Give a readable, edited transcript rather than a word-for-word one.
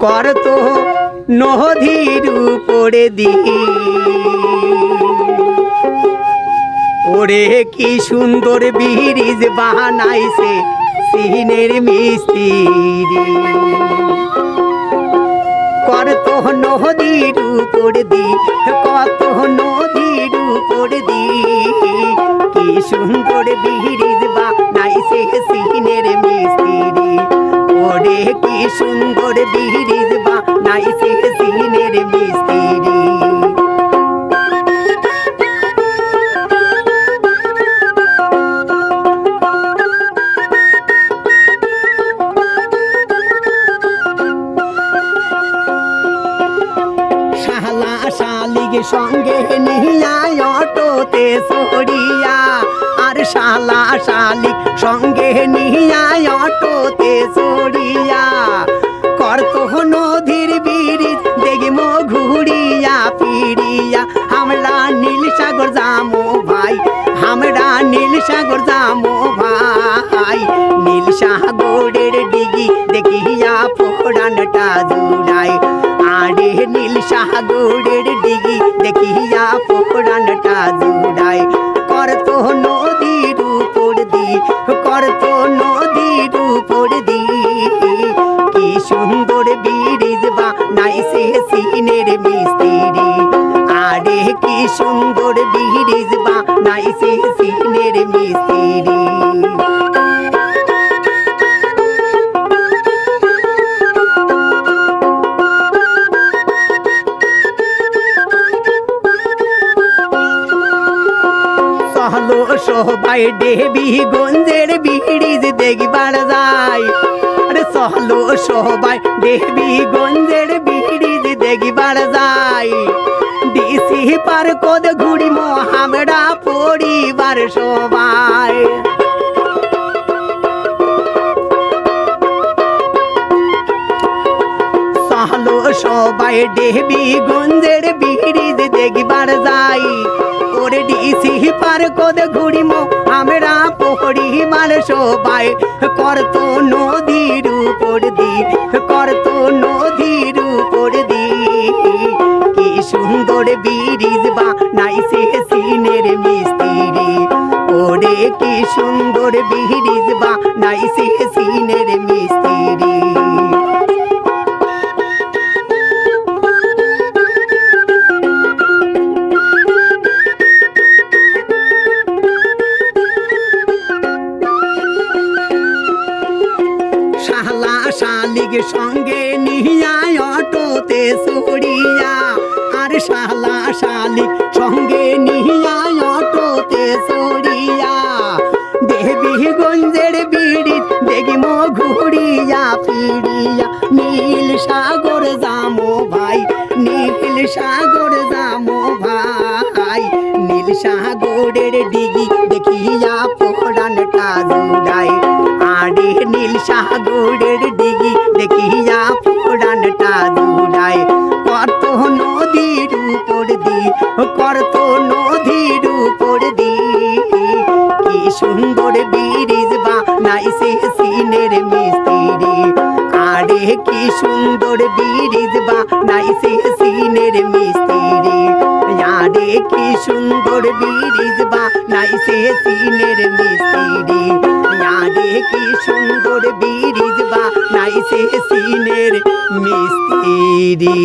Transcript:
করতো নদীর উপরে দি ওরে কি সুন্দর ব্রিজ বানাইছে চীনের মিস্ত্রি করতো নদীর উপর দি কত নদীর উপর দি কি সুন্দর ব্রিজ বানাইছে চীনের মিস্ত্রি ওরে কি সুন্দর ব্রিজ বানাইছে চীনের মিস্ত্রি শালিক সঙ্গে নিয়া অটোতে চড়িয়া আর শালা শালিক সঙ্গে নিয়া অটোতে চড়িয়া করতো নদীর ব্রিজ দেখবো ঘুরিয়া ফিরিয়া আমরা নীল সাগর যামো ভাই আমরা নীল সাগর যামো ভাই নীল সাগরের ডিগি দেখিয়া পোড়ানটা জুড়াই আরে নীল সাগরের ডিগি দেখিয়া পোড়ানটা জুড়াই করতো নদীর উপর দি করতো নদীর উপর দি কি সুন্দর ব্রিজ বানাইছে চীনের মিস্ত্রি আরে কি সুন্দর ব্রিজ বানাইছে চীনের মিস্ত্রি সবাই দেবীগঞ্জের ব্রিজ দেখবার যায় আরে চলো সবাই দেবীগঞ্জের ব্রিজ দেখবার যায় ডিসি পার কদ ঘুরিমো আমরা পরিবার সবাই চলো সবাই দেবীগঞ্জের ব্রিজ দেখবার যায় ওরে ডিসি পার কদ ঘুরিমো আমরা পরিবার সবাই করতো নদীর উপর দি করতো নদীর উপর দি কি সুন্দর ব্রিজ বানাইছে চীনের মিস্ত্রি ওরে কি সুন্দর ব্রিজ বানাইছে চীনের মিস্ত্রি শালিক সঙ্গে নিয়া অটোতে চড়িয়া আর শালা শালিক সঙ্গে নিয়া অটোতে চড়িয়া দেবীগঞ্জের ব্রিজ দেখবো ঘুরিয়া ফিরিয়া নীল সাগর যামো ভাই নীল সাগর যামো ভাই নীল সাগরের ডিগি দেখিয়া পোড়ানটা জুড়াই আরে নীল সাগরের ডিগি দেখিয়া পোড়ানটা জুড়াই কত নদীর উপর দি করতো নদীর উপর দি কি সুন্দর ব্রিজ বানাইছে চীনের মিস্ত্রি আরে কি সুন্দর ব্রিজ বানাইছে চীনের মিস্ত্রি আরে কি সুন্দর ব্রিজ বানাইছে চীনের মিস্ত্রি আরে কি সুন্দর ব্রিজ বানাইছে চীনের মিস্ত্রি